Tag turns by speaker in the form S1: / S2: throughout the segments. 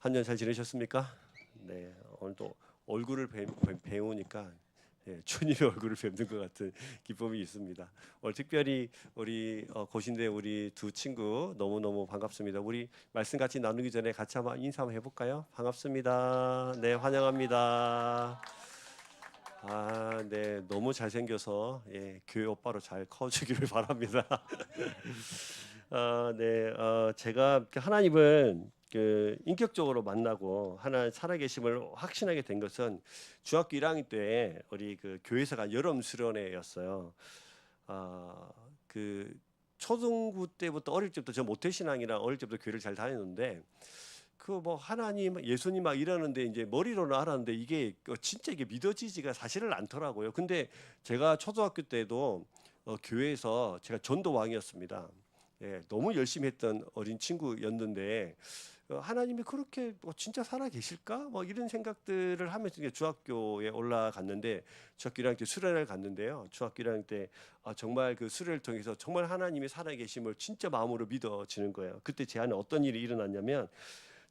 S1: 한 년 잘 지내셨습니까? 네, 오늘도 얼굴을 배우니까 주님의 얼굴을 뵙는 것 같은 기쁨이 있습니다. 오늘 특별히 우리 고신대 우리 두 친구 너무너무 반갑습니다. 우리 말씀 같이 나누기 전에 같이 한번 인사 한번 해볼까요? 반갑습니다. 네, 환영합니다. 네, 너무 잘생겨서 교회 오빠로 잘 커주기를 바랍니다. 네, 제가 하나님을 인격적으로 만나고 하나님 살아계심을 확신하게 된 것은 중학교 1학년 때 우리 교회에서가 여름 수련회였어요. 그 초등부 때부터 어릴 때부터 저 모태신앙이랑 어릴 때부터 교회를 잘 다녔는데 그 뭐 하나님, 예수님 막 이러는데 이제 머리로는 알았는데 이게 진짜 이게 믿어지지가 사실은 않더라고요. 근데 제가 초등학교 때도 교회에서 제가 전도왕이었습니다. 너무 열심히 했던 어린 친구였는데 하나님이 그렇게 진짜 살아 계실까? 뭐 이런 생각들을 하면서 중학교에 올라갔는데 중학교 1학년 때 수련회를 갔는데요. 중학교 1학년 때 정말 그 수련회를 통해서 정말 하나님이 살아 계심을 진짜 마음으로 믿어지는 거예요. 그때 제 안에 어떤 일이 일어났냐면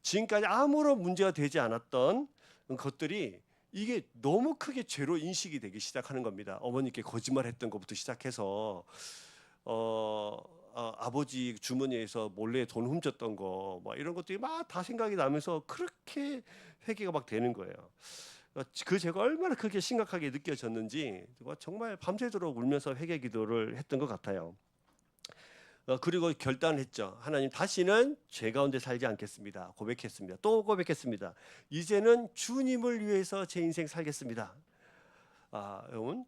S1: 지금까지 아무런 문제가 되지 않았던 것들이 이게 너무 크게 죄로 인식이 되기 시작하는 겁니다. 어머니께 거짓말했던 것부터 시작해서 아버지 주머니에서 몰래 돈 훔쳤던 거, 뭐 이런 것들이 막 다 생각이 나면서 그렇게 회개가 막 되는 거예요. 그 제가 얼마나 그게 심각하게 느껴졌는지 정말 밤새도록 울면서 회개 기도를 했던 것 같아요. 그리고 결단했죠. 하나님, 다시는 죄 가운데 살지 않겠습니다. 고백했습니다. 또 고백했습니다. 이제는 주님을 위해서 제 인생 살겠습니다. 여러분,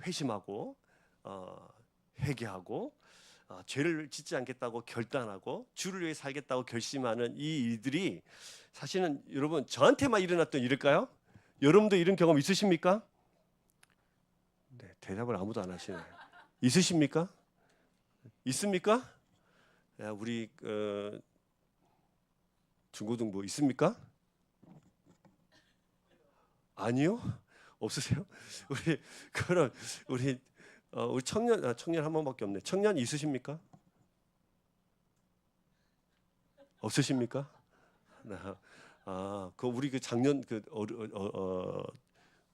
S1: 회심하고 회개하고 죄를 짓지 않겠다고 결단하고 주를 위해 살겠다고 결심하는 이 일들이 사실은 여러분 저한테만 일어났던 일일까요? 여러분도 이런 경험 있으십니까? 네, 대답을 아무도 안 하시네요. 있으십니까? 있습니까? 야, 우리 중고등부 있습니까? 아니요? 없으세요? 그럼 우리 청년 한 번밖에 없네. 청년 있으십니까? 없으십니까? 그 우리 작년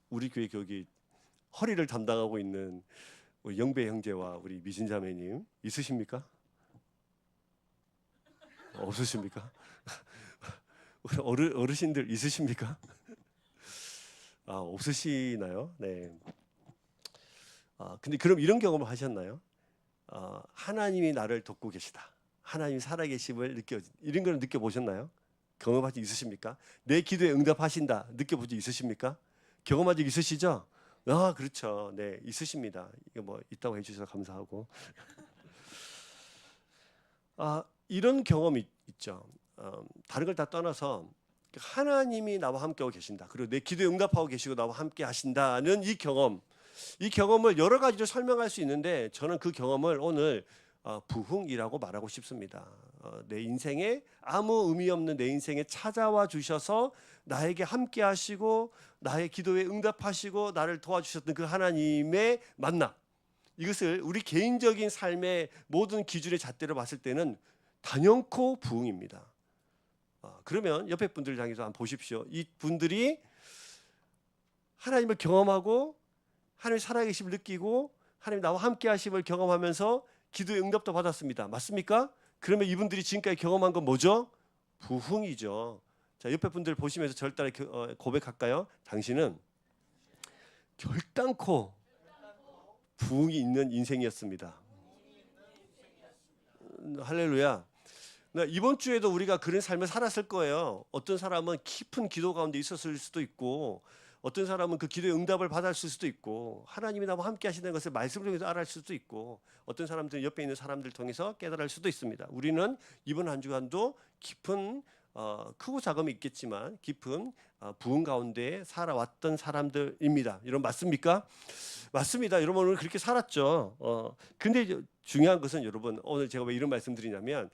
S1: 우리 교회 거기 허리를 담당하고 있는 우리 영배 형제와 우리 미진 자매님 있으십니까? 없으십니까? 우리 어르신들 있으십니까? 없으시나요? 네. 근데 그럼 이런 경험을 하셨나요? 하나님이 나를 돕고 계시다. 하나님이 살아계심을 이런 걸 느껴보셨나요? 경험한 적 있으십니까? 내 기도에 응답하신다. 느껴본 적 있으십니까? 경험한 적 있으시죠? 그렇죠. 네, 있으십니다. 이거 뭐 있다고 해주셔서 감사하고. 이런 경험이 있죠. 다른 걸 다 떠나서 하나님이 나와 함께하고 계신다. 그리고 내 기도에 응답하고 계시고 나와 함께 하신다는 이 경험을 여러 가지로 설명할 수 있는데 저는 그 경험을 오늘 부흥이라고 말하고 싶습니다. 내 인생에 아무 의미 없는 내 인생에 찾아와 주셔서 나에게 함께 하시고 나의 기도에 응답하시고 나를 도와주셨던 그 하나님의 만남, 이것을 우리 개인적인 삶의 모든 기준의 잣대로 봤을 때는 단연코 부흥입니다. 그러면 옆에 분들 향해서 한번 보십시오. 이 분들이 하나님을 경험하고 하나님의 살아계심을 느끼고 하나님 나와 함께 하심을 경험하면서 기도의 응답도 받았습니다. 맞습니까? 그러면 이분들이 지금까지 경험한 건 뭐죠? 부흥이죠. 자, 옆에 분들 보시면서 저를 따라 고백할까요? 당신은 결단코 부흥이 있는 인생이었습니다. 할렐루야. 이번 주에도 우리가 그런 삶을 살았을 거예요. 어떤 사람은 깊은 기도 가운데 있었을 수도 있고 어떤 사람은 그 기도의 응답을 받았을 수도 있고 하나님이 나와 함께 하시는 것을 말씀을 통해서 알았을 수도 있고 어떤 사람들은 옆에 있는 사람들 통해서 깨달을 수도 있습니다. 우리는 이번 한 주간도 깊은 크고 작음이 있겠지만 깊은 부흥 가운데 살아왔던 사람들입니다. 여러분 맞습니까? 맞습니다. 여러분 오늘 그렇게 살았죠. 근데 중요한 것은 여러분 오늘 제가 왜 이런 말씀드리냐면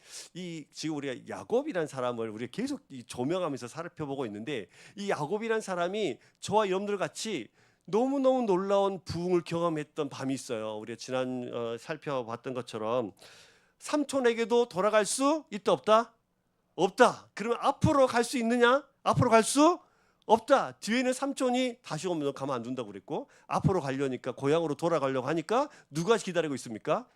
S1: 지금 우리가 야곱이라는 사람을 우리가 계속 조명하면서 살펴보고 있는데 이 야곱이라는 사람이 저와 여러분들 같이 너무너무 놀라운 부흥을 경험했던 밤이 있어요. 우리가 지난 살펴봤던 것처럼 삼촌에게도 돌아갈 수 있다 없다? 없다. 그러면 앞으로 갈 수 있느냐? 앞으로 갈 수 없다. 뒤에는 삼촌이 다시 오면 너 가만 안 둔다고 그랬고, 앞으로 가려니까 고향으로 돌아가려고 하니까 누가 기다리고 있습니까?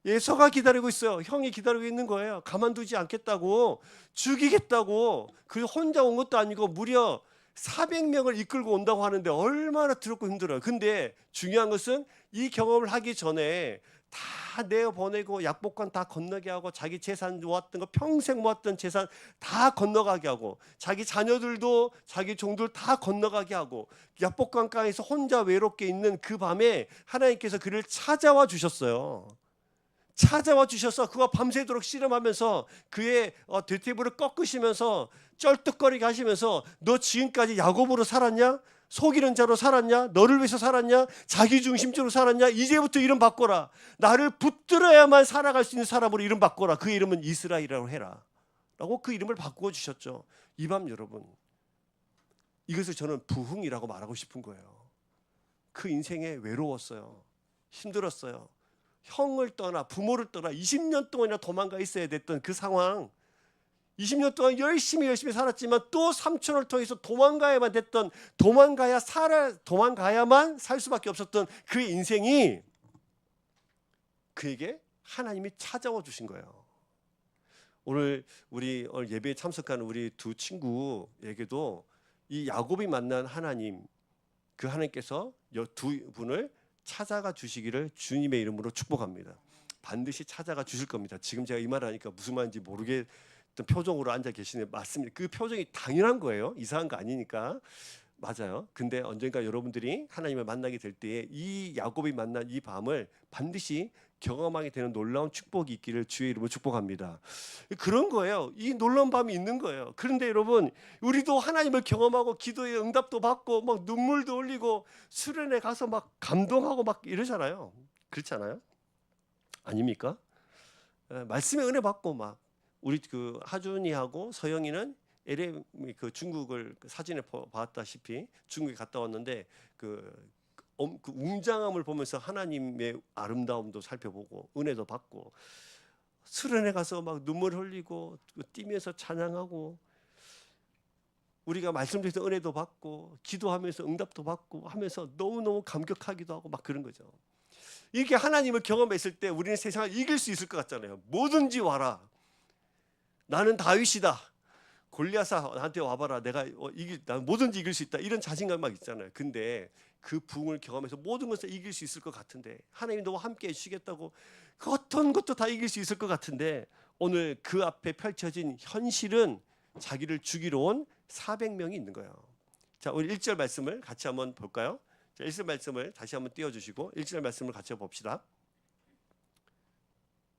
S1: 예서가 기다리고 있어요. 형이 기다리고 있는 거예요. 가만두지 않겠다고, 죽이겠다고. 그 혼자 온 것도 아니고 무려 400명을 이끌고 온다고 하는데 얼마나 두렵고 힘들어요. 근데 중요한 것은 이 경험을 하기 전에 다 내어보내고 약복권 다 건너게 하고, 자기 재산 모았던 거, 평생 모았던 재산 다 건너가게 하고, 자기 자녀들도 자기 종들 다 건너가게 하고, 약복강가에서 혼자 외롭게 있는 그 밤에 하나님께서 그를 찾아와 주셨어요. 찾아와 주셔서 그가 밤새도록 씨름하면서 그의 대퇴부를 꺾으시면서 쩔뚝거리게 하시면서, 너 지금까지 야곱으로 살았냐? 속이는 자로 살았냐? 너를 위해서 살았냐? 자기중심적으로 살았냐? 이제부터 이름 바꿔라. 나를 붙들어야만 살아갈 수 있는 사람으로 이름 바꿔라. 그 이름은 이스라엘이라고 해라 라고 그 이름을 바꾸어 주셨죠. 이 밤 여러분, 이것을 저는 부흥이라고 말하고 싶은 거예요. 그 인생에 외로웠어요. 힘들었어요. 형을 떠나 부모를 떠나 20년 동안이나 도망가 있어야 됐던 그 상황, 20년 동안 열심히 살았지만 또 삼촌을 통해서 도망가야만 살 수밖에 없었던 그 인생이, 그에게 하나님이 찾아와 주신 거예요. 오늘 예배에 참석하는 우리 두 친구에게도 이 야곱이 만난 하나님, 그 하나님께서 두 분을 찾아가 주시기를 주님의 이름으로 축복합니다. 반드시 찾아가 주실 겁니다. 지금 제가 이 말을 하니까 무슨 말인지 모르겠던 표정으로 앉아 계시는데 맞습니다. 그 표정이 당연한 거예요. 이상한 거 아니니까. 맞아요. 근데 언젠가 여러분들이 하나님을 만나게 될 때에 이 야곱이 만난 이 밤을 반드시 경험하게 되는 놀라운 축복이 있기를 주의 이름으로 축복합니다. 그런 거예요. 이 놀라운 밤이 있는 거예요. 그런데 여러분, 우리도 하나님을 경험하고 기도의 응답도 받고 막 눈물도 흘리고 수련회 가서 막 감동하고 막 이러잖아요. 그렇지 않아요? 아닙니까? 말씀의 은혜 받고 막, 우리 그 하준이하고 서영이는 LA 그 중국을 사진에 봤다시피 중국에 갔다 왔는데 그 웅장함을 보면서 하나님의 아름다움도 살펴보고 은혜도 받고, 수련회 가서 막 눈물 흘리고 뛰면서 찬양하고, 우리가 말씀 중에서 은혜도 받고 기도하면서 응답도 받고 하면서 너무너무 감격하기도 하고 막 그런 거죠. 이렇게 하나님을 경험했을 때 우리는 세상을 이길 수 있을 것 같잖아요. 뭐든지 와라. 나는 다윗이다. 골리앗아 나한테 와봐라. 난 뭐든지 이길 수 있다. 이런 자신감 막 있잖아요. 근데 그 부흥을 경험해서 모든 것을 이길 수 있을 것 같은데, 하나님이 너와 함께 해주시겠다고 그 어떤 것도 다 이길 수 있을 것 같은데, 오늘 그 앞에 펼쳐진 현실은 자기를 죽이러 온 400명이 있는 거예요. 자, 우리 1절 말씀을 같이 한번 볼까요? 자, 1절 말씀을 다시 한번 띄워주시고 1절 말씀을 같이 봅시다.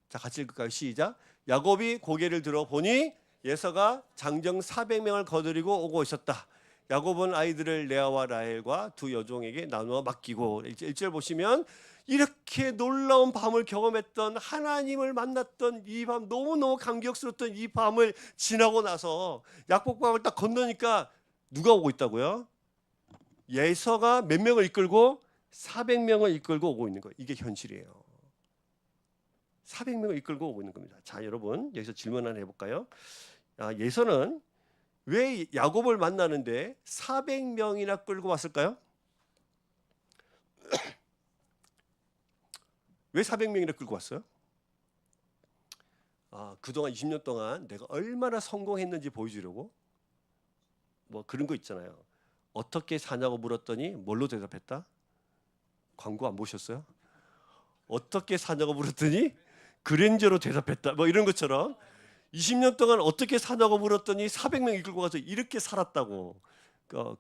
S1: 자, 같이 읽을까요? 시작. 야곱이 고개를 들어 보니 예서가 장정 400명을 거느리고 오고 있었다. 야곱은 아이들을 레아와 라헬과 두 여종에게 나누어 맡기고, 1절 보시면 이렇게 놀라운 밤을 경험했던, 하나님을 만났던 이 밤, 너무너무 감격스러웠던 이 밤을 지나고 나서 약복강을 딱 건너니까 누가 오고 있다고요? 예서가 몇 명을 이끌고? 400명을 이끌고 오고 있는 거예요. 이게 현실이에요. 400명을 이끌고 오고 있는 겁니다. 자, 여러분 여기서 질문 하나 해볼까요? 예서는 왜 야곱을 만나는데 400명이나 끌고 왔을까요? 왜 400명이나 끌고 왔어요? 그동안 20년 동안 내가 얼마나 성공했는지 보여주려고? 뭐 그런 거 있잖아요. 어떻게 사냐고 물었더니 뭘로 대답했다? 광고 안 보셨어요? 어떻게 사냐고 물었더니 그랜저로 대답했다. 뭐 이런 것처럼 20년 동안 어떻게 사냐고 물었더니 400명 이끌고 가서 이렇게 살았다고,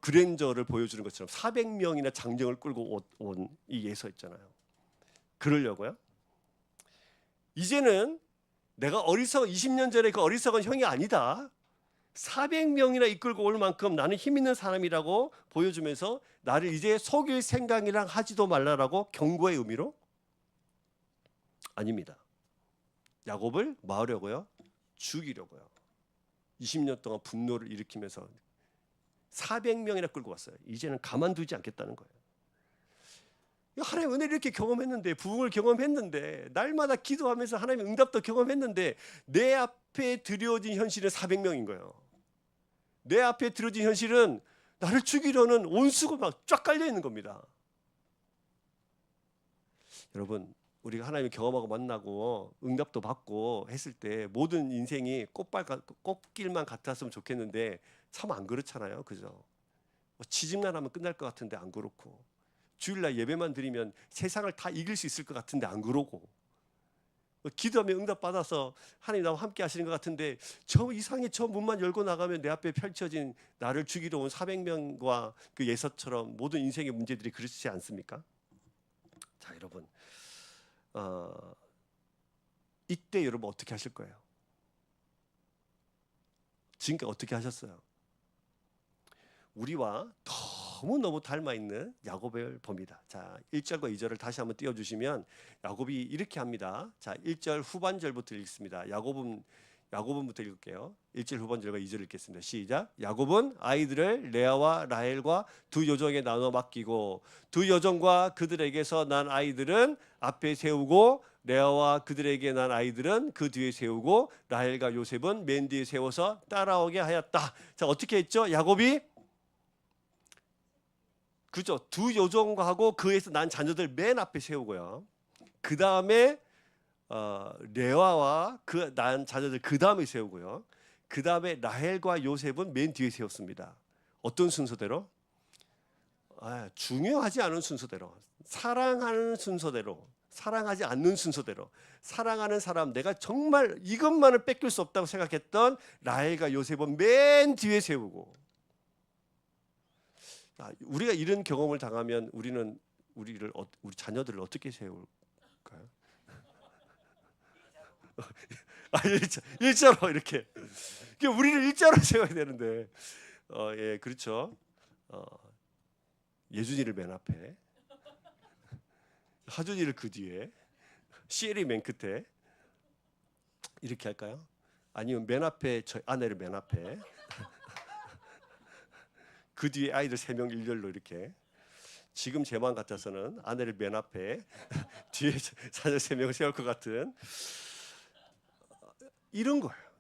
S1: 그랜저를 보여주는 것처럼 400명이나 장정을 끌고 온 이 예서 있잖아요. 그러려고요? 이제는 내가 20년 전에 그 어리석은 형이 아니다. 400명이나 이끌고 올 만큼 나는 힘 있는 사람이라고 보여주면서 나를 이제 속일 생각이랑 하지도 말라라고 경고의 의미로? 아닙니다. 야곱을 뭐 하려고요? 죽이려고요. 20년 동안 분노를 일으키면서 400명이나 끌고 왔어요. 이제는 가만두지 않겠다는 거예요. 하나님 은혜를 이렇게 경험했는데, 부흥을 경험했는데, 날마다 기도하면서 하나님 응답도 경험했는데 내 앞에 드려진 현실은 400명인 거예요. 내 앞에 드려진 현실은 나를 죽이려는 온수가 막 쫙 깔려 있는 겁니다. 여러분, 우리가 하나님을 경험하고 만나고 응답도 받고 했을 때 모든 인생이 꽃길만 같았으면 좋겠는데 참 안 그렇잖아요. 그죠? 취직만 하면 끝날 것 같은데 안 그렇고, 주일날 예배만 드리면 세상을 다 이길 수 있을 것 같은데 안 그러고, 기도하면 응답 받아서 하나님 나와 함께 하시는 것 같은데 저 이상의 저 문만 열고 나가면 내 앞에 펼쳐진 나를 죽이러 온 400명과 그 예서처럼 모든 인생의 문제들이 그렇지 않습니까? 자, 여러분, 이때 여러분 어떻게 하실 거예요? 지금까지 어떻게 하셨어요? 우리와 너무너무 닮아있는 야곱을 봅니다. 자, 1절과 2절을 다시 한번 띄워주시면 야곱이 이렇게 합니다. 자, 1절 후반절부터 읽습니다. 야곱은부터 읽을게요. 1절 후반절과 2절 읽겠습니다. 시작. 야곱은 아이들을 레아와 라헬과 두 여종에게 나눠 맡기고 두 여종과 그들에게서 난 아이들은 앞에 세우고 레아와 그들에게 난 아이들은 그 뒤에 세우고 라헬과 요셉은 맨 뒤에 세워서 따라오게 하였다. 자, 어떻게 했죠? 야곱이 그죠? 두 여종과 하고 그에서 난 자녀들 맨 앞에 세우고요. 그 다음에 레아와 그 난 자녀들 그 다음에 세우고요. 그 다음에 라헬과 요셉은 맨 뒤에 세웠습니다. 어떤 순서대로? 중요하지 않은 순서대로, 사랑하는 순서대로, 사랑하지 않는 순서대로, 사랑하는 사람, 내가 정말 이것만은 뺏길 수 없다고 생각했던 라헬과 요셉은 맨 뒤에 세우고, 우리가 이런 경험을 당하면 우리 자녀들을 어떻게 세울까요? 일자로 이렇게. 우리를 일자로 세워야 되는데, 예, 그렇죠. 예준이를 맨 앞에, 하준이를 그 뒤에, 시엘이 맨 끝에 이렇게 할까요? 아니면 맨 앞에 저 아내를 맨 앞에, 그 뒤에 아이들 3명 일렬로 이렇게. 지금 제 마음 같아서는 아내를 맨 앞에 뒤에 자녀 3명을 세울 것 같은 이런 거예요.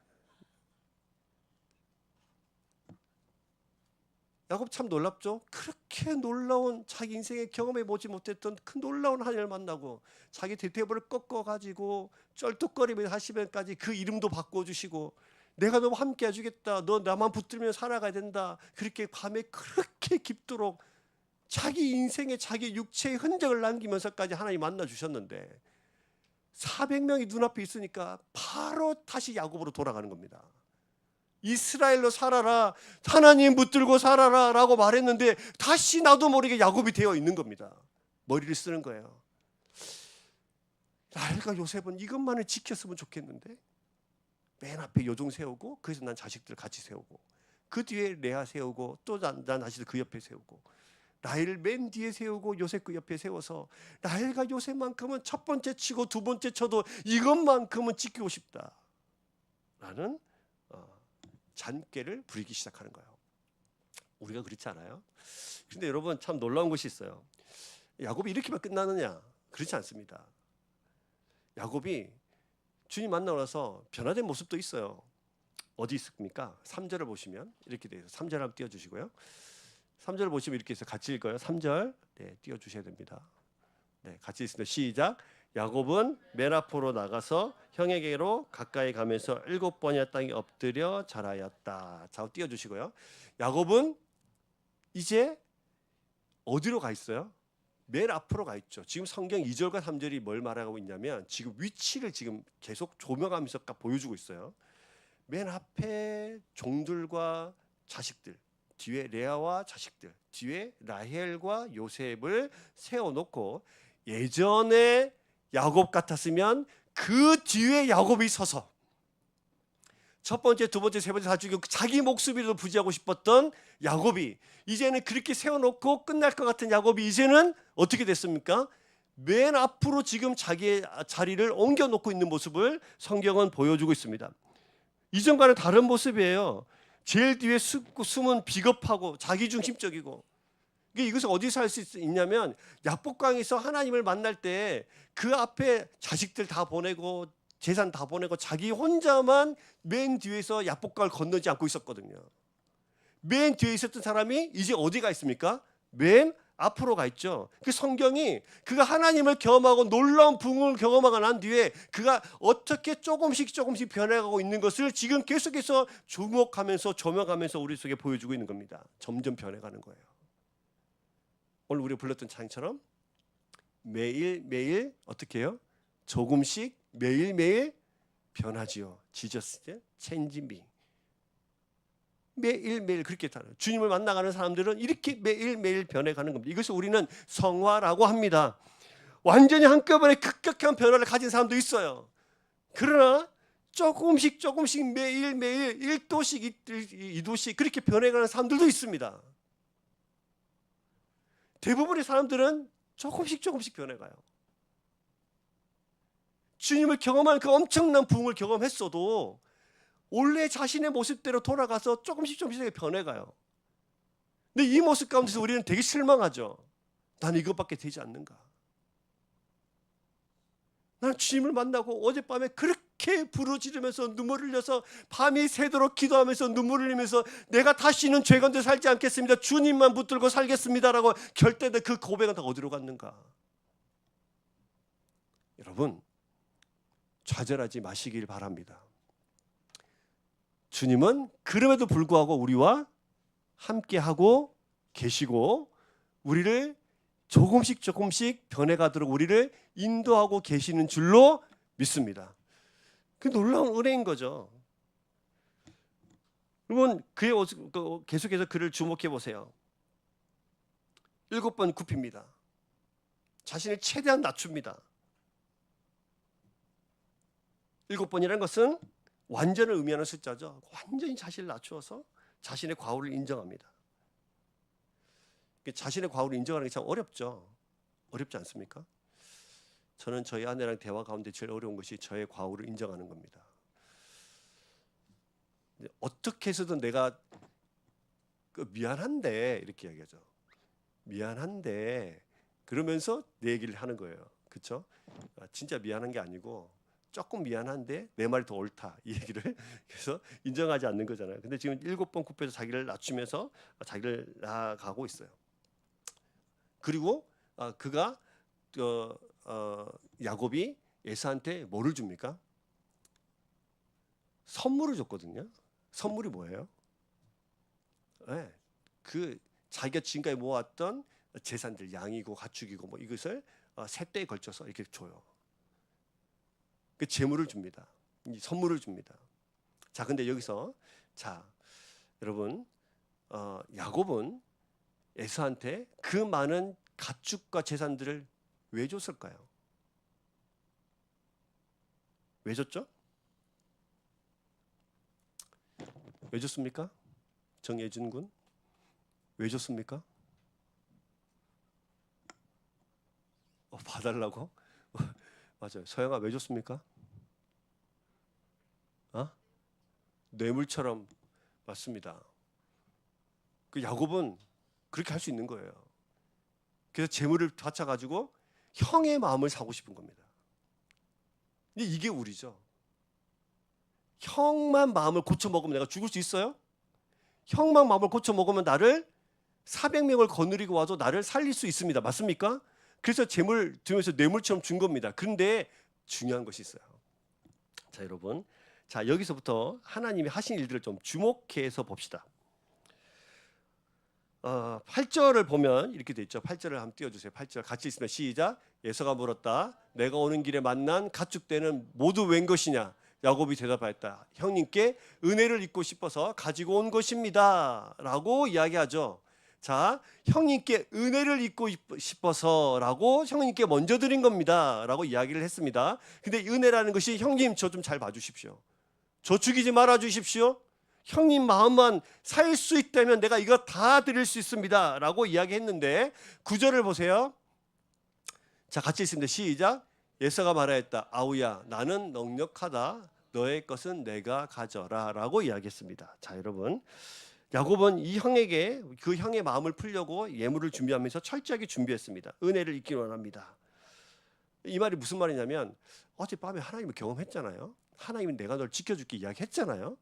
S1: 야곱 참 놀랍죠? 그렇게 놀라운 자기 인생에 경험해 보지 못했던 그 놀라운 하나님을 만나고 자기 대퇴부를 꺾어가지고 쩔뚝거리며 하시면까지 그 이름도 바꿔주시고 내가 너 함께 해주겠다. 너 나만 붙들면 살아가야 된다. 그렇게 밤에 그렇게 깊도록 자기 인생에 자기 육체의 흔적을 남기면서까지 하나님 만나주셨는데 400명이 눈앞에 있으니까 바로 다시 야곱으로 돌아가는 겁니다. 이스라엘로 살아라, 하나님 붙들고 살아라 라고 말했는데 다시 나도 모르게 야곱이 되어 있는 겁니다. 머리를 쓰는 거예요. 라헬과 요셉은 이것만을 지켰으면 좋겠는데 맨 앞에 여종 세우고 그래서 난 자식들 같이 세우고 그 뒤에 레아 세우고 또 난 자식들 그 옆에 세우고 라헬을 맨 뒤에 세우고 요셉 그 옆에 세워서 라헬과 요셉만큼은 첫 번째 치고 두 번째 쳐도 이것만큼은 지키고 싶다라는 잔꾀를 부리기 시작하는 거예요. 우리가 그렇지 않아요? 그런데 여러분 참 놀라운 것이 있어요. 야곱이 이렇게만 끝나느냐? 그렇지 않습니다. 야곱이 주님 만나고 나서 변화된 모습도 있어요. 어디 있습니까? 3절을 보시면 이렇게 돼요. 3절 한번 띄워주시고요. 3절을 보시면 이렇게 해서 같이 읽어요. 3절 네, 띄워주셔야 됩니다. 네, 같이 있습니다. 시작. 야곱은 맨 앞으로 나가서 형에게로 가까이 가면서 7번이나 땅에 엎드려 절하였다. 자, 띄워주시고요. 야곱은 이제 어디로 가 있어요? 맨 앞으로 가 있죠. 지금 성경 2절과 3절이 뭘 말하고 있냐면 지금 위치를 지금 계속 조명하면서 보여주고 있어요. 맨 앞에 종들과 자식들, 뒤에 레아와 자식들, 뒤에 라헬과 요셉을 세워놓고 예전에 야곱 같았으면 그 뒤에 야곱이 서서 첫 번째, 두 번째, 세 번째 다 죽이고 자기 목숨이라도 부지하고 싶었던 야곱이 이제는 그렇게 세워놓고 끝날 것 같은 야곱이 이제는 어떻게 됐습니까? 맨 앞으로 지금 자기의 자리를 옮겨놓고 있는 모습을 성경은 보여주고 있습니다. 이전과는 다른 모습이에요. 제일 뒤에 숨은 비겁하고 자기중심적이고 이것을 어디서 할 수 있냐면 야복강에서 하나님을 만날 때 그 앞에 자식들 다 보내고 재산 다 보내고 자기 혼자만 맨 뒤에서 야복강을 건너지 않고 있었거든요. 맨 뒤에 있었던 사람이 이제 어디가 있습니까? 맨 앞으로 가 있죠. 그 성경이 그가 하나님을 경험하고 놀라운 부흥을 경험하고 난 뒤에 그가 어떻게 조금씩 변해가고 있는 것을 지금 계속해서 주목하면서 조명하면서 우리 속에 보여주고 있는 겁니다. 점점 변해가는 거예요. 오늘 우리가 불렀던 찬양처럼 매일매일 어떻게 해요? 조금씩 매일매일 변하지요. Jesus change me. 매일매일 그렇게 타요. 주님을 만나가는 사람들은 이렇게 매일매일 변해가는 겁니다. 이것을 우리는 성화라고 합니다. 완전히 한꺼번에 급격한 변화를 가진 사람도 있어요. 그러나 조금씩 매일매일 1도씩 2도씩 그렇게 변해가는 사람들도 있습니다. 대부분의 사람들은 조금씩 변해가요. 주님을 경험한 그 엄청난 부흥을 경험했어도 원래 자신의 모습대로 돌아가서 조금씩 변해가요. 근데 이 모습 가운데서 우리는 되게 실망하죠. 난 이것밖에 되지 않는가. 나는 주님을 만나고 어젯밤에 그렇게 부르짖으면서 눈물을 흘려서 밤이 새도록 기도하면서 눈물을 흘리면서 내가 다시는 죄 가운데 살지 않겠습니다. 주님만 붙들고 살겠습니다라고 결단된 그 고백은 다 어디로 갔는가. 여러분 좌절하지 마시길 바랍니다. 주님은 그럼에도 불구하고 우리와 함께하고 계시고 우리를 조금씩 변해가도록 우리를 인도하고 계시는 줄로 믿습니다. 그 놀라운 은혜인 거죠. 여러분 그의 계속해서 그를 주목해 보세요. 7번 굽힙니다. 자신을 최대한 낮춥니다. 7번이라는 것은 완전을 의미하는 숫자죠. 완전히 자신을 낮추어서 자신의 과오를 인정합니다. 자신의 과오를 인정하는 게 참 어렵죠. 어렵지 않습니까? 저는 저희 아내랑 대화 가운데 제일 어려운 것이 저의 과오를 인정하는 겁니다. 어떻게 해서든 내가 미안한데 이렇게 얘기하죠. 미안한데 그러면서 내 얘기를 하는 거예요. 그렇죠? 진짜 미안한 게 아니고 조금 미안한데 내 말이 더 옳다 이 얘기를 그래서 인정하지 않는 거잖아요. 근데 지금 7번 굽혀서 자기를 낮추면서 자기를 나아가고 있어요. 그리고 그가 야곱이 에사한테 뭐를 줍니까? 선물을 줬거든요. 선물이 뭐예요? 네, 그 자기가 지금까지 모았던 재산들 양이고 가축이고 뭐 이것을 세 때에 걸쳐서 이렇게 줘요. 그 재물을 줍니다. 선물을 줍니다. 자, 근데 여기서 여러분 야곱은 에사한테 그 많은 가축과 재산들을 왜 줬을까요? 왜 줬죠? 왜 줬습니까? 정예준 군 왜 줬습니까? 봐달라고? 맞아요. 서영아 왜 줬습니까? 뇌물처럼 맞습니다. 그 야곱은 그렇게 할 수 있는 거예요. 그래서 재물을 바쳐가지고 형의 마음을 사고 싶은 겁니다. 근데 이게 우리죠. 형만 마음을 고쳐 먹으면 내가 죽을 수 있어요? 형만 마음을 고쳐 먹으면 나를 400명을 거느리고 와도 나를 살릴 수 있습니다. 맞습니까? 그래서 재물 들면서 뇌물처럼 준 겁니다. 그런데 중요한 것이 있어요. 자, 여러분. 자, 여기서부터 하나님이 하신 일들을 좀 주목해서 봅시다. 8절을 보면 이렇게 돼 있죠. 8절을 한번 띄워주세요. 8절 같이 있으면 시작. 에서가 물었다. 내가 오는 길에 만난 가축대는 모두 웬 것이냐? 야곱이 대답하였다. 형님께 은혜를 입고 싶어서 가지고 온 것입니다. 라고 이야기하죠. 자, 형님께 은혜를 입고 싶어서 라고 형님께 먼저 드린 겁니다. 라고 이야기를 했습니다. 근데 은혜라는 것이 형님 저 좀 잘 봐주십시오. 저 죽이지 말아 주십시오. 형님 마음만 살 수 있다면 내가 이거 다 드릴 수 있습니다. 라고 이야기했는데 9절을 보세요. 자, 같이 있습니다. 시작. 에서가 말하였다. 아우야 나는 넉넉하다. 너의 것은 내가 가져라. 라고 이야기했습니다. 자, 여러분 야곱은 이 형에게 그 형의 마음을 풀려고 예물을 준비하면서 철저하게 준비했습니다. 은혜를 잊기 원합니다. 이 말이 무슨 말이냐면 어젯밤에 하나님을 경험했잖아요. 하나님은 내가 널 지켜줄게 이야기했잖아요.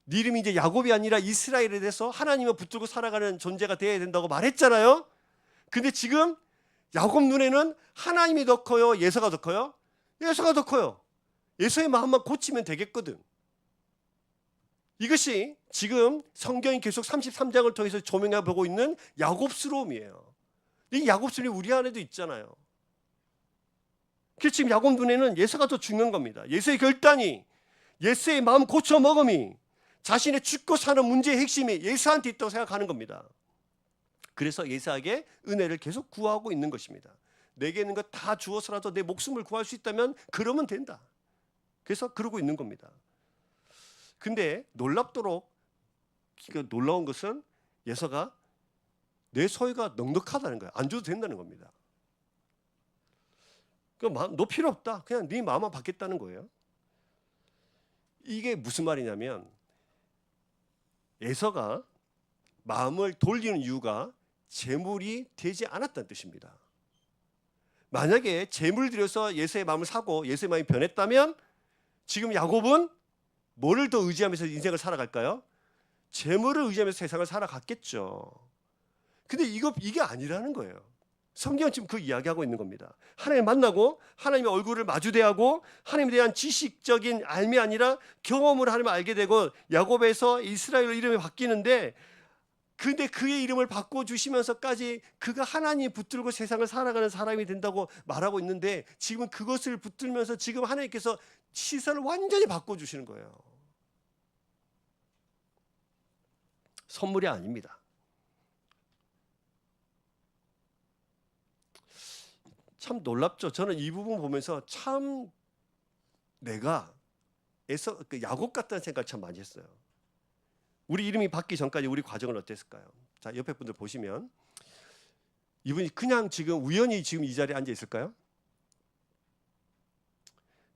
S1: 네 이름이 이제 야곱이 아니라 이스라엘에 대해서 하나님을 붙들고 살아가는 존재가 되어야 된다고 말했잖아요. 근데 지금 야곱 눈에는 하나님이 더 커요? 예서가 더 커요? 예서가 더 커요. 예서의 마음만 고치면 되겠거든. 이것이 지금 성경이 계속 33장을 통해서 조명해 보고 있는 야곱스러움이에요. 이 야곱스러움이 우리 안에도 있잖아요. 그래서 지금 야곱 눈에는 예서가 더 중요한 겁니다. 예서의 결단이, 예서의 마음 고쳐 먹음이, 자신의 죽고 사는 문제의 핵심이 예서한테 있다고 생각하는 겁니다. 그래서 예서에게 은혜를 계속 구하고 있는 것입니다. 내게 있는 것 다 주어서라도 내 목숨을 구할 수 있다면 그러면 된다. 그래서 그러고 있는 겁니다. 근데 놀랍도록 놀라운 것은 예서가 내 소유가 넉넉하다는 거예요. 안 줘도 된다는 겁니다. 너 필요 없다. 그냥 네 마음만 받겠다는 거예요. 이게 무슨 말이냐면 에서가 마음을 돌리는 이유가 재물이 되지 않았다는 뜻입니다. 만약에 재물 들여서 예서의 마음을 사고 예서의 마음이 변했다면 지금 야곱은 뭐를 더 의지하면서 인생을 살아갈까요? 재물을 의지하면서 세상을 살아갔겠죠. 근데 이게 아니라는 거예요. 성경은 지금 그 이야기하고 있는 겁니다. 하나님 만나고 하나님의 얼굴을 마주대하고 하나님에 대한 지식적인 알미 아니라 경험으로 하나님을 알게 되고 야곱에서 이스라엘로 이름이 바뀌는데 근데 그의 이름을 바꿔주시면서까지 그가 하나님 붙들고 세상을 살아가는 사람이 된다고 말하고 있는데 지금 그것을 붙들면서 지금 하나님께서 시선을 완전히 바꿔주시는 거예요. 선물이 아닙니다. 참 놀랍죠. 저는 이 부분 보면서 참 내가 야곱 같다는 생각을 참 많이 했어요. 우리 이름이 바뀌기 전까지 우리 과정은 어땠을까요? 자, 옆에 분들 보시면 이분이 그냥 지금 우연히 지금 이 자리에 앉아 있을까요?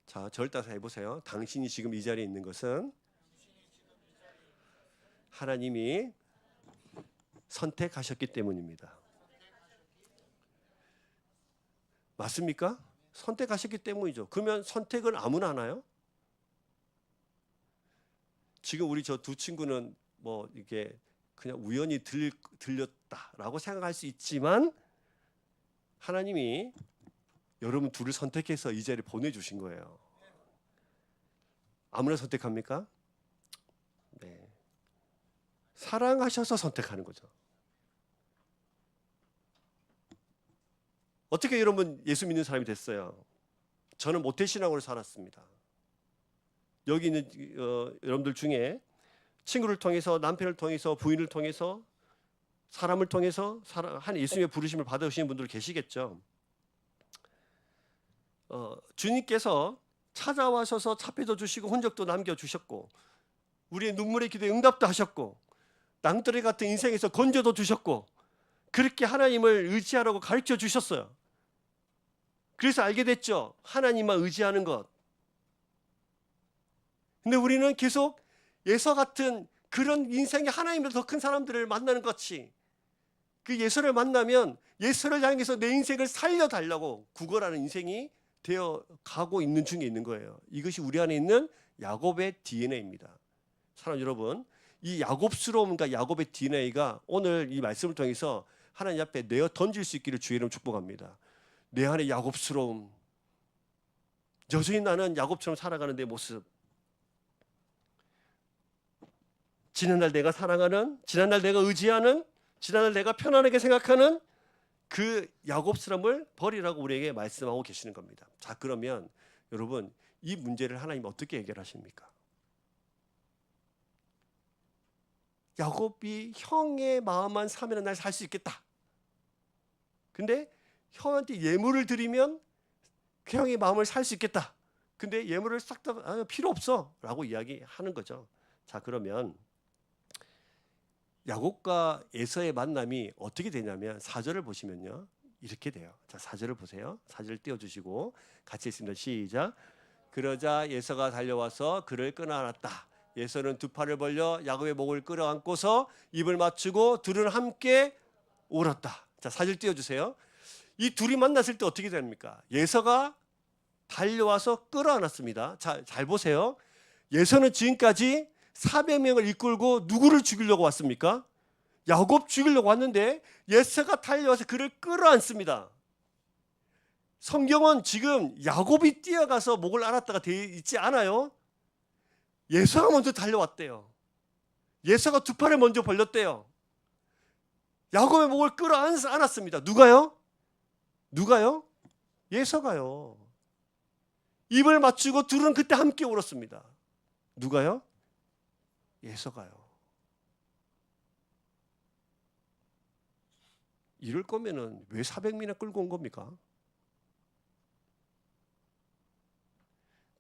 S1: 자, 저를 따라서 해보세요. 당신이 지금 이 자리에 있는 것은 하나님이 선택하셨기 때문입니다. 맞습니까? 선택하셨기 때문이죠. 그러면 선택은 아무나 하나요? 지금 우리 저 두 친구는 뭐 이게 그냥 우연히 들렸다라고 생각할 수 있지만 하나님이 여러분 둘을 선택해서 이 자리에 보내주신 거예요. 아무나 선택합니까? 네. 사랑하셔서 선택하는 거죠. 어떻게 여러분 예수 믿는 사람이 됐어요? 저는 모태신앙으로 살았습니다. 여기 있는 여러분들 중에 친구를 통해서 남편을 통해서 부인을 통해서 사람을 통해서 한 예수님의 부르심을 받으시는 분들 계시겠죠. 주님께서 찾아와셔서 차표도 주시고 흔적도 남겨주셨고 우리의 눈물의 기도에 응답도 하셨고 낭떠러리 같은 인생에서 건져도 주셨고 그렇게 하나님을 의지하라고 가르쳐 주셨어요. 그래서 알게 됐죠. 하나님만 의지하는 것. 근데 우리는 계속 예서 같은 그런 인생에 하나님보다 더 큰 사람들을 만나는 것 같이 그 예서를 만나면 예서를 향해서 내 인생을 살려달라고 구걸하는 인생이 되어 가고 있는 중에 있는 거예요. 이것이 우리 안에 있는 야곱의 DNA입니다. 사랑 여러분, 이 야곱스러움과 야곱의 DNA가 오늘 이 말씀을 통해서 하나님 앞에 내어 던질 수 있기를 주의 이름 축복합니다. 내 안에 야곱스러움, 여전히 나는 야곱처럼 살아가는 내 모습, 지난날 내가 사랑하는, 지난날 내가 의지하는, 지난날 내가 편안하게 생각하는 그 야곱스러움을 버리라고 우리에게 말씀하고 계시는 겁니다. 자, 그러면 여러분 이 문제를 하나님 어떻게 해결하십니까? 야곱이 형의 마음만 사면 날 살 수 있겠다. 근데 형한테 예물을 드리면 그 형의 마음을 살 수 있겠다. 근데 예물을 싹 다 필요 없어 라고 이야기하는 거죠. 자, 그러면 야곱과 에서의 만남이 어떻게 되냐면 4절을 보시면요 이렇게 돼요. 자, 4절을 보세요. 4절 띄워주시고 같이 있습니다. 시작. 그러자 에서가 달려와서 그를 끊어안았다. 에서는 두 팔을 벌려 야곱의 목을 끌어안고서 입을 맞추고 둘은 함께 울었다. 자, 사진 띄워주세요. 이 둘이 만났을 때 어떻게 됩니까? 에서가 달려와서 끌어안았습니다. 잘 보세요. 에서는 지금까지 400명을 이끌고 누구를 죽이려고 왔습니까? 야곱 죽이려고 왔는데 에서가 달려와서 그를 끌어안습니다. 성경은 지금 야곱이 뛰어가서 목을 안았다가 되어 있지 않아요. 에서가 먼저 달려왔대요. 에서가 두 팔을 먼저 벌렸대요. 야곱의 목을 끌어안았습니다. 누가요? 에서가요. 입을 맞추고 둘은 그때 함께 울었습니다. 누가요? 에서가요. 이럴 거면은 왜 400명이나 끌고 온 겁니까?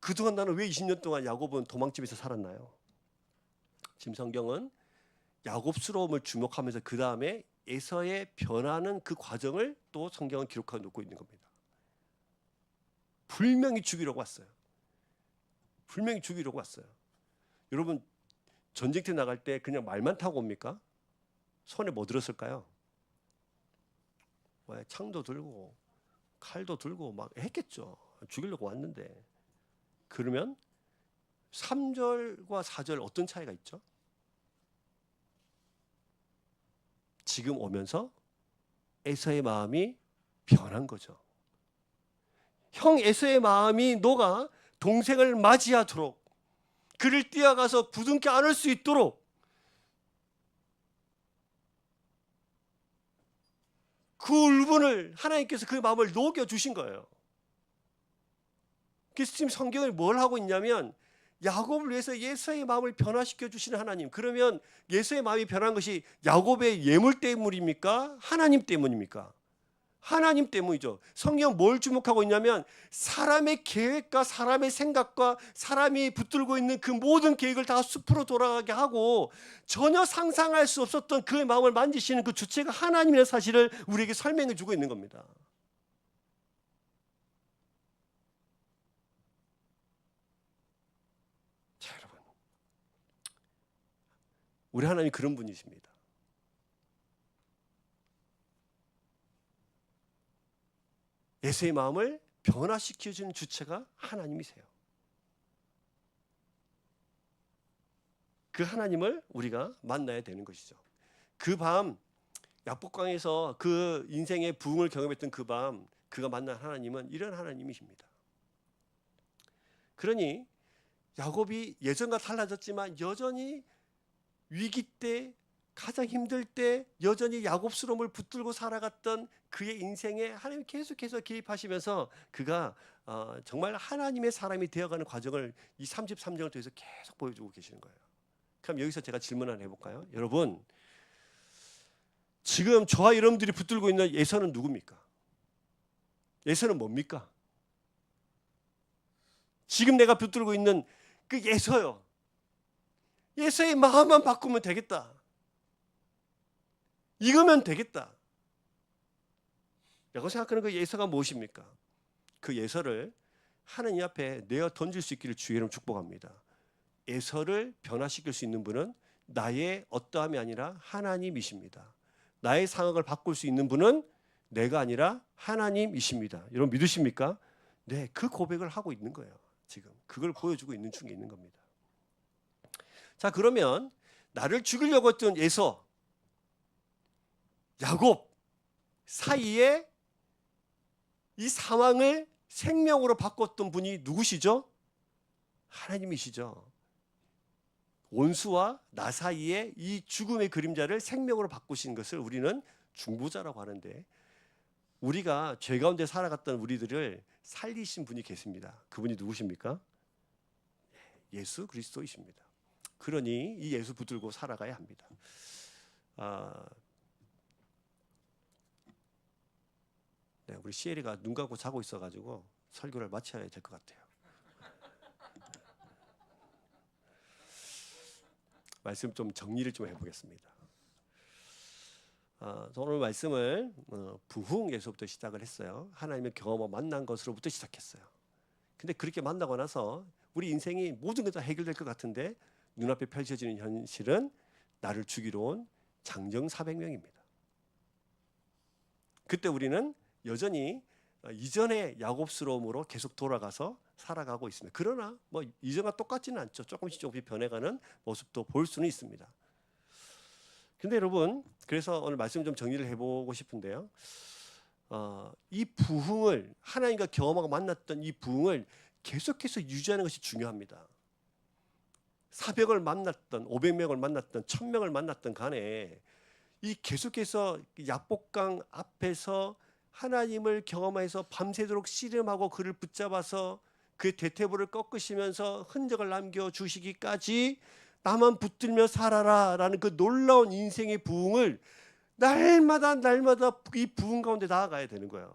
S1: 그동안 나는 왜 20년 동안 야곱은 도망집에서 살았나요? 지금 성경은 야곱스러움을 주목하면서 그 다음에 에서의 변하는 그 과정을 또 성경은 기록하고 놓고 있는 겁니다. 분명히 죽이려고 왔어요. 분명히 죽이려고 왔어요. 여러분, 전쟁터 나갈 때 그냥 말만 타고 옵니까? 손에 뭐 들었을까요? 창도 들고 칼도 들고 막 했겠죠. 죽이려고 왔는데. 그러면 3절과 4절 어떤 차이가 있죠? 지금 오면서 에서의 마음이 변한 거죠. 형 에서의 마음이 녹아 동생을 맞이하도록, 그를 뛰어가서 부둥켜 안을 수 있도록 그 울분을 하나님께서 그 마음을 녹여주신 거예요. 그래서 지금 성경을 뭘 하고 있냐면 야곱을 위해서 에서의 마음을 변화시켜 주시는 하나님. 그러면 에서의 마음이 변한 것이 야곱의 예물 때문입니까? 하나님 때문입니까? 하나님 때문이죠. 성경 뭘 주목하고 있냐면 사람의 계획과 사람의 생각과 사람이 붙들고 있는 그 모든 계획을 다 숲으로 돌아가게 하고 전혀 상상할 수 없었던 그의 마음을 만지시는 그 주체가 하나님이라는 사실을 우리에게 설명해 주고 있는 겁니다. 자, 여러분, 우리 하나님이 그런 분이십니다. 에서의 마음을 변화시켜주는 주체가 하나님이세요. 그 하나님을 우리가 만나야 되는 것이죠. 그 밤 야복강에서 그 인생의 부흥을 경험했던 그 밤 그가 만난 하나님은 이런 하나님이십니다. 그러니 야곱이 예전과 달라졌지만 여전히 위기 때, 가장 힘들 때 여전히 야곱스러움을 붙들고 살아갔던 그의 인생에 하나님이 계속해서 개입하시면서 그가 정말 하나님의 사람이 되어가는 과정을 이 33장을 통해서 계속 보여주고 계시는 거예요. 그럼 여기서 제가 질문 하나 해볼까요? 여러분, 지금 저와 여러분들이 붙들고 있는 에서는 누굽니까? 에서는 뭡니까? 지금 내가 붙들고 있는 그 에서요. 에서의 마음만 바꾸면 되겠다. 이거면 되겠다. 라고 생각하는 그 예서가 무엇입니까? 그 예서를 하나님 앞에 내어 던질 수 있기를 주의 이름으로 축복합니다. 예서를 변화시킬 수 있는 분은 나의 어떠함이 아니라 하나님이십니다. 나의 상황을 바꿀 수 있는 분은 내가 아니라 하나님이십니다. 여러분 믿으십니까? 네, 그 고백을 하고 있는 거예요. 지금 그걸 보여주고 있는 중에 있는 겁니다. 자, 그러면 나를 죽이려고 했던 에서, 야곱 사이에 이 상황을 생명으로 바꿨던 분이 누구시죠? 하나님이시죠. 원수와 나 사이에 이 죽음의 그림자를 생명으로 바꾸신 것을 우리는 중보자라고 하는데, 우리가 죄 가운데 살아갔던 우리들을 살리신 분이 계십니다. 그분이 누구십니까? 예수 그리스도이십니다. 그러니 이 예수 붙들고 살아가야 합니다. 네, 우리 시엘이가 눈 감고 자고 있어가지고 설교를 마쳐야 될 것 같아요. 말씀 좀 정리를 좀 해보겠습니다. 오늘 말씀을 부흥에서부터 시작을 했어요. 하나님의 경험을 만난 것으로부터 시작했어요. 근데 그렇게 만나고 나서 우리 인생이 모든 게 다 해결될 것 같은데 눈앞에 펼쳐지는 현실은 나를 죽이러 온 장정 400명입니다. 그때 우리는 여전히 이전의 야곱스러움으로 계속 돌아가서 살아가고 있습니다. 그러나 뭐 이전과 똑같지는 않죠. 조금씩 변해가는 모습도 볼 수는 있습니다. 근데 여러분, 그래서 오늘 말씀 좀 정리를 해보고 싶은데요. 이 부흥을, 하나님과 경험하고 만났던 이 부흥을 계속해서 유지하는 것이 중요합니다. 400을 만났던, 500명을 만났던, 1000명을 만났던 간에 이 계속해서 약복강 앞에서 하나님을 경험해서 밤새도록 씨름하고 그를 붙잡아서 그의 대퇴부를 꺾으시면서 흔적을 남겨주시기까지 나만 붙들며 살아라 라는 그 놀라운 인생의 부흥을 날마다 이 부흥 가운데 나아가야 되는 거예요.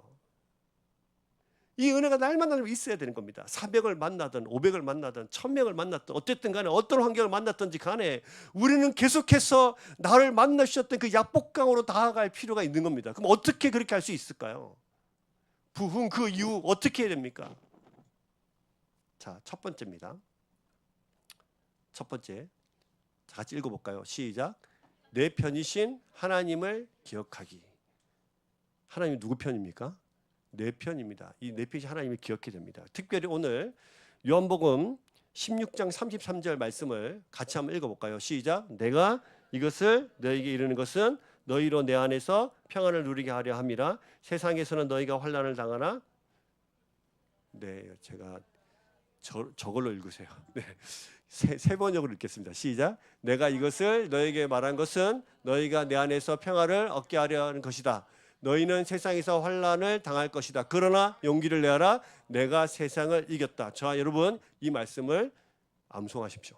S1: 이 은혜가 날마다 있어야 되는 겁니다. 400을 만나든 500을 만나든 1000명을 만났든 어쨌든 간에 어떤 환경을 만났든지 간에 우리는 계속해서 나를 만나주셨던 그 약복강으로 나아갈 필요가 있는 겁니다. 그럼 어떻게 그렇게 할 수 있을까요? 부흥 그 이후 어떻게 해야 됩니까? 자, 첫 번째입니다. 첫 번째, 자, 같이 읽어볼까요? 시작. 내 편이신 하나님을 기억하기. 하나님이 누구 편입니까? 내 편입니다. 이 내 편이 하나님을 기억해야 됩니다. 특별히 오늘 요한복음 16장 33절 말씀을 같이 한번 읽어볼까요? 시작. 내가 이것을 너에게 이르는 것은 너희로 내 안에서 평안을 누리게 하려 함이라. 세상에서는 너희가 환난을 당하나. 네, 제가 저걸로 읽으세요. 네. 세 번역으로 읽겠습니다. 시작. 내가 이것을 너에게 말한 것은 너희가 내 안에서 평화를 얻게 하려는 것이다. 너희는 세상에서 환난을 당할 것이다. 그러나 용기를 내어라. 내가 세상을 이겼다. 자, 여러분 이 말씀을 암송하십시오.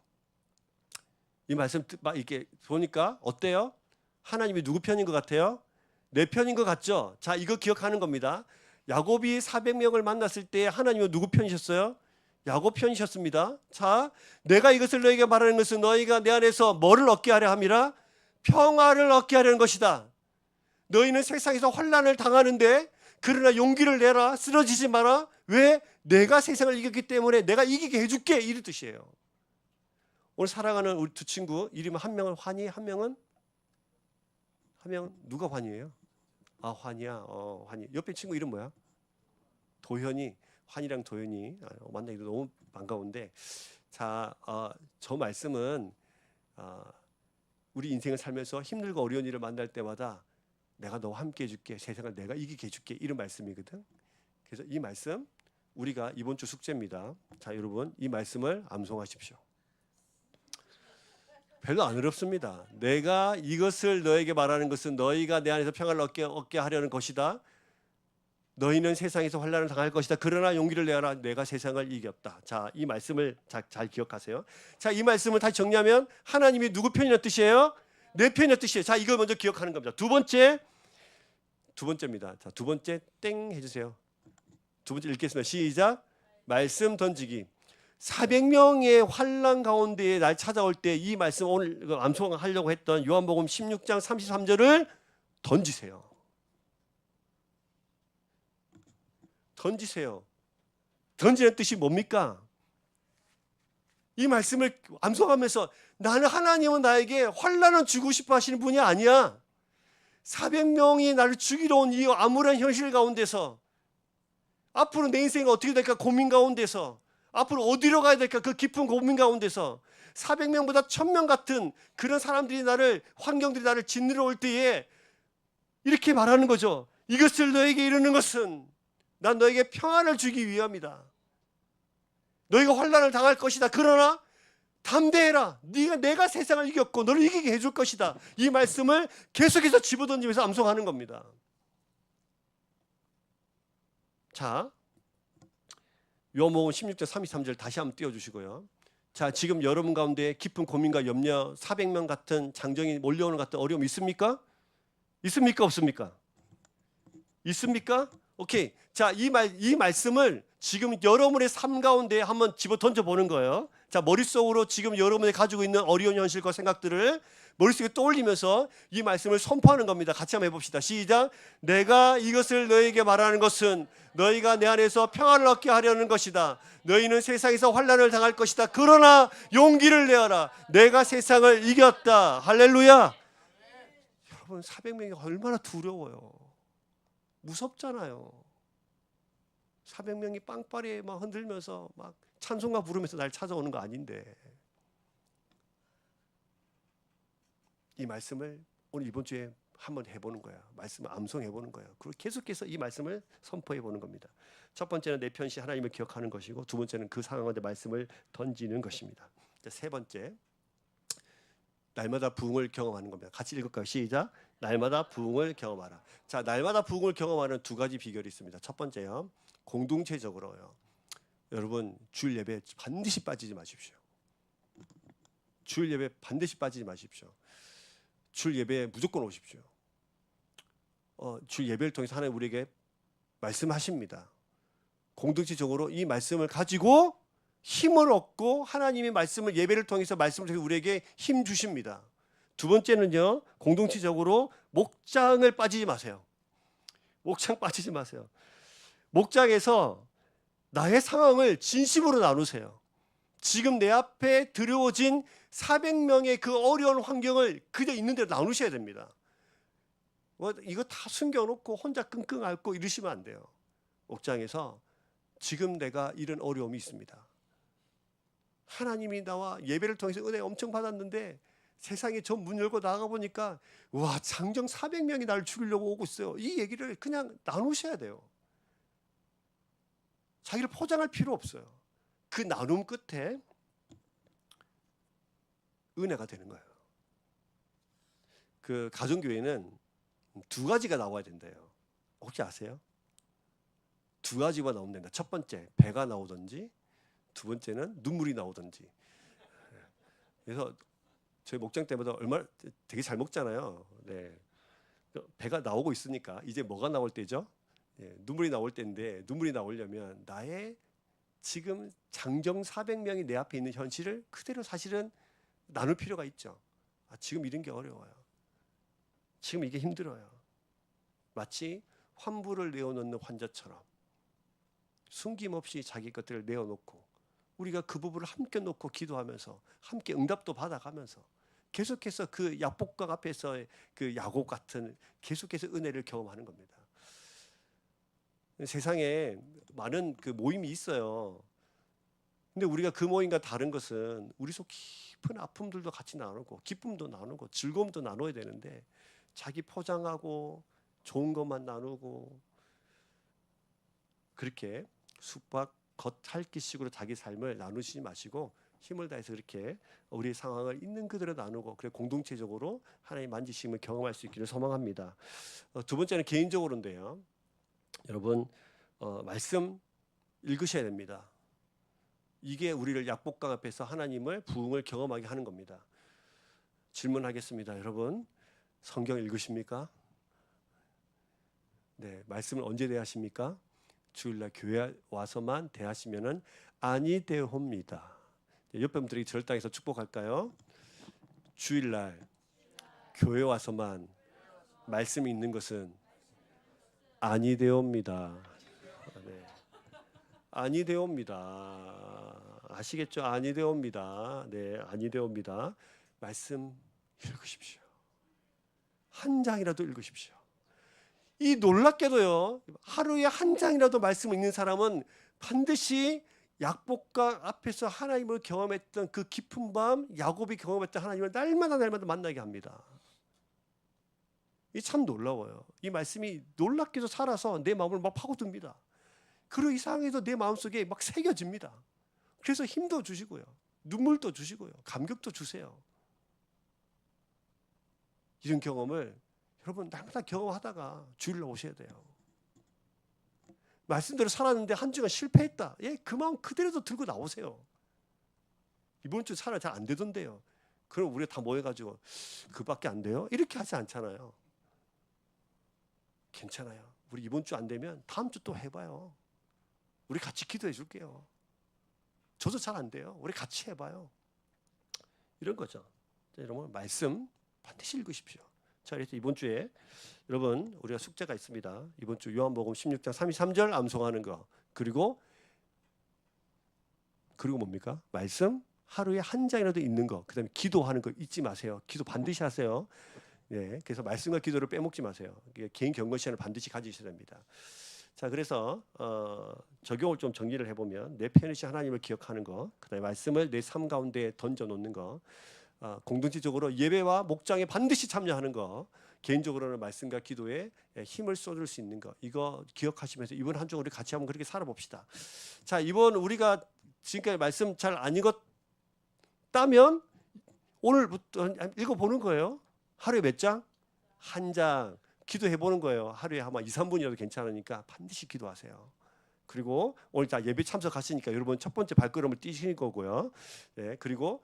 S1: 이 말씀 이렇게 보니까 어때요? 하나님이 누구 편인 것 같아요? 내 편인 것 같죠? 자, 이거 기억하는 겁니다. 야곱이 400명을 만났을 때 하나님은 누구 편이셨어요? 야곱 편이셨습니다. 자, 내가 이것을 너희에게 말하는 것은 너희가 내 안에서 뭐를 얻게 하려 함이라? 평화를 얻게 하려는 것이다. 너희는 세상에서 환난을 당하는데 그러나 용기를 내라. 쓰러지지 마라. 왜? 내가 세상을 이겼기 때문에 내가 이기게 해줄게. 이런 뜻이에요. 오늘 사랑하는 우리 두 친구 이름 한 명은 환희, 한 명은 누가 환희예요? 아, 환희야. 환희. 옆에 친구 이름 뭐야? 도현이. 환희랑 도현이 만나기도 너무 반가운데, 자, 저 말씀은 우리 인생을 살면서 힘들고 어려운 일을 만날 때마다 내가 너와 함께 해줄게, 세상을 내가 이기게 해줄게, 이런 말씀이거든. 그래서 이 말씀 우리가 이번 주 숙제입니다. 자, 여러분 이 말씀을 암송하십시오. 별로 안 어렵습니다. 내가 이것을 너에게 말하는 것은 너희가 내 안에서 평화를 얻게 하려는 것이다. 너희는 세상에서 환난을 당할 것이다. 그러나 용기를 내어라. 내가 세상을 이겼다. 자, 이 말씀을 잘 기억하세요. 자, 이 말씀을 다시 정리하면 하나님이 누구 편이라는 뜻이에요? 내 편이라는 뜻이에요. 자, 이걸 먼저 기억하는 겁니다. 두 번째입니다. 자, 두 번째 땡 해주세요. 두 번째 읽겠습니다. 시작. 말씀 던지기. 400명의 환난 가운데에 날 찾아올 때 이 말씀 오늘 암송하려고 했던 요한복음 16장 33절을 던지세요. 던지세요. 던지는 뜻이 뭡니까? 이 말씀을 암송하면서 나는 하나님은 나에게 환난을 주고 싶어 하시는 분이 아니야. 400명이 나를 죽이러 온 이 암울한 현실 가운데서 앞으로 내 인생이 어떻게 될까 고민 가운데서 앞으로 어디로 가야 될까 그 깊은 고민 가운데서 400명보다 1000명 같은 그런 사람들이 환경들이 나를 짓누러 올 때에 이렇게 말하는 거죠. 이것을 너에게 이루는 것은 난 너에게 평안을 주기 위함이다. 너희가 환난을 당할 것이다. 그러나 담대해라. 내가 세상을 이겼고 너를 이기게 해줄 것이다. 이 말씀을 계속해서 집어던지면서 암송하는 겁니다. 자, 요한복음 16장 33절 다시 한번 띄워주시고요. 자, 지금 여러분 가운데 깊은 고민과 염려, 400명 같은 장정이 몰려오는 같은 어려움 있습니까? 있습니까? 없습니까? 있습니까? 오케이. 자, 이 말씀을 지금 여러분의 삶 가운데 한번 집어 던져보는 거예요. 자, 머릿속으로 지금 여러분이 가지고 있는 어려운 현실과 생각들을 머릿속에 떠올리면서 이 말씀을 선포하는 겁니다. 같이 한번 해봅시다. 시작. 내가 이것을 너에게 말하는 것은 너희가 내 안에서 평안을 얻게 하려는 것이다. 너희는 세상에서 환난을 당할 것이다. 그러나 용기를 내어라. 내가 세상을 이겼다. 할렐루야. 여러분, 400명이 얼마나 두려워요. 무섭잖아요. 400명이 빵빠리에 막 흔들면서 막 찬송가 부르면서 날 찾아오는 거 아닌데, 이 말씀을 오늘 이번 주에 한번 해보는 거야. 말씀을 암송해보는 거야. 그리고 계속해서 이 말씀을 선포해보는 겁니다. 첫 번째는 내 편시 하나님을 기억하는 것이고, 두 번째는 그 상황에 말씀을 던지는 것입니다. 세 번째, 날마다 부흥을 경험하는 겁니다. 같이 읽을까요? 시작. 날마다 부흥을 경험하라. 자, 날마다 부흥을 경험하는 두 가지 비결이 있습니다. 첫 번째요, 공동체적으로요. 여러분, 주일 예배 반드시 빠지지 마십시오. 주일 예배 반드시 빠지지 마십시오. 주일 예배에 무조건 오십시오. 주일 예배를 통해서 하나님 우리에게 말씀하십니다. 공동체적으로 이 말씀을 가지고 힘을 얻고 하나님의 말씀을 예배를 통해서 말씀을 통해서 우리에게 힘 주십니다. 두 번째는요, 공동체적으로 목장을 빠지지 마세요. 목장 빠지지 마세요. 목장에서 나의 상황을 진심으로 나누세요. 지금 내 앞에 들여오진 400명의 그 어려운 환경을 그저 있는 대로 나누셔야 됩니다. 이거 다 숨겨놓고 혼자 끙끙 앓고 이러시면 안 돼요. 목장에서 지금 내가 이런 어려움이 있습니다. 하나님이 나와 예배를 통해서 은혜 엄청 받았는데 세상에 저 문 열고 나가 보니까 와, 장정 400명이 나를 죽이려고 오고 있어요. 이 얘기를 그냥 나누셔야 돼요. 자기를 포장할 필요 없어요. 그 나눔 끝에 은혜가 되는 거예요. 그 가정교회는 두 가지가 나와야 된대요. 혹시 아세요? 두 가지가 나오면 된다. 첫 번째, 배가 나오든지, 두 번째는 눈물이 나오든지. 그래서 저희 목장 때마다 얼마나 되게 잘 먹잖아요. 네. 배가 나오고 있으니까 이제 뭐가 나올 때죠? 네, 눈물이 나올 때인데, 눈물이 나오려면 나의 지금 장정 400명이 내 앞에 있는 현실을 그대로 사실은 나눌 필요가 있죠. 지금 이런 게 어려워요. 지금 이게 힘들어요. 마치 환부를 내어놓는 환자처럼 숨김없이 자기 것들을 내어놓고 우리가 그 부분을 함께 놓고 기도하면서 함께 응답도 받아가면서 계속해서 그 약복각 앞에서 그 야곱 같은 계속해서 은혜를 경험하는 겁니다. 세상에 많은 그 모임이 있어요. 근데 우리가 그 모임과 다른 것은 우리 속 깊은 아픔들도 같이 나누고 기쁨도 나누고 즐거움도 나눠야 되는데 자기 포장하고 좋은 것만 나누고 그렇게 숙박 겉핥기식으로 자기 삶을 나누시지 마시고 힘을 다해서 그렇게 우리의 상황을 있는 그대로 나누고 그래 공동체적으로 하나님 만지심을 경험할 수 있기를 소망합니다. 두 번째는 개인적으로인데요. 여러분 말씀 읽으셔야 됩니다. 이게 우리를 약복강 앞에서 하나님을 부흥을 경험하게 하는 겁니다. 질문하겠습니다. 여러분 성경 읽으십니까? 네, 말씀을 언제 대하십니까? 주일날 교회 와서만 대하시면은 아니되옵니다. 옆에 분들이 저를 땅에서 축복할까요? 주일날 교회 와서만 말씀이 있는 것은 아니되옵니다. 네. 아니되옵니다. 아시겠죠? 아니되옵니다. 네, 아니되옵니다. 말씀 읽으십시오. 한 장이라도 읽으십시오. 이 놀랍게도요, 하루에 한 장이라도 말씀 읽는 사람은 반드시 약복강 앞에서 하나님을 경험했던 그 깊은 밤 야곱이 경험했던 하나님을 날마다 만나게 합니다. 이 참 놀라워요. 이 말씀이 놀랍게도 살아서 내 마음을 막 파고듭니다. 그리고 이 상황에도 내 마음속에 막 새겨집니다. 그래서 힘도 주시고요, 눈물도 주시고요, 감격도 주세요. 이런 경험을 여러분 날마다 경험하다가 주일로 오셔야 돼요. 말씀대로 살았는데 한 주간 실패했다. 예, 그 마음 그대로도 들고 나오세요. 이번 주 살아 잘 안 되던데요. 그럼 우리가 다 모여가지고 그밖에 안 돼요? 이렇게 하지 않잖아요. 괜찮아요. 우리 이번 주 안 되면 다음 주 또 해봐요. 우리 같이 기도해 줄게요. 저도 잘 안 돼요. 우리 같이 해봐요. 이런 거죠. 자, 여러분 말씀 반드시 읽으십시오. 자, 그래서 이번 주에 여러분 우리가 숙제가 있습니다. 이번 주 요한복음 16장 33절 암송하는 거, 그리고 뭡니까? 말씀 하루에 한 장이라도 읽는 거, 그다음에 기도하는 거 잊지 마세요. 기도 반드시 하세요. 네, 그래서 말씀과 기도를 빼먹지 마세요. 개인 경건 시간을 반드시 가지셔야 됩니다. 자, 그래서 적용을 좀 정리를 해보면 내 편이신 하나님을 기억하는 거, 그다음에 말씀을 내 삶 가운데 던져 놓는 거, 공동체적으로 예배와 목장에 반드시 참여하는 거, 개인적으로는 말씀과 기도에 힘을 쏟을 수 있는 거, 이거 기억하시면서 이번 한 주 우리 같이 한번 그렇게 살아봅시다. 자, 이번 우리가 지금까지 말씀 잘 안 읽었다면 오늘부터 읽어보는 거예요. 하루에 몇 장? 한 장. 기도해 보는 거예요. 하루에 아마 2, 3분이라도 괜찮으니까 반드시 기도하세요. 그리고 오늘 다 예배 참석하시니까 여러분 첫 번째 발걸음을 뛰시는 거고요. 네, 그리고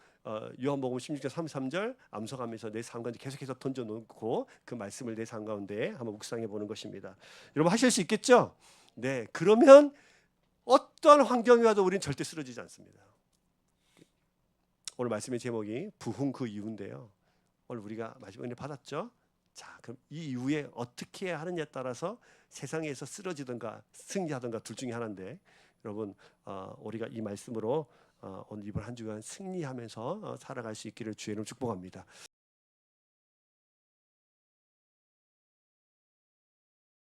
S1: 요한복음 16장 33절 암송하면서 내 삶 가운데 계속해서 던져놓고 그 말씀을 내 삶 가운데 한번 묵상해 보는 것입니다. 여러분 하실 수 있겠죠? 네, 그러면 어떠한 환경이 와도 우리는 절대 쓰러지지 않습니다. 오늘 말씀의 제목이 부흥 그 이유인데요. 오늘 우리가 마지막 은혜 받았죠? 자, 그럼 이 이후에 어떻게 하느냐에 따라서 세상에서 쓰러지든가 승리하든가 둘 중에 하나인데, 여러분 우리가 이 말씀으로 오늘 이번 한 주간 승리하면서 살아갈 수 있기를 주의 이름으로 축복합니다.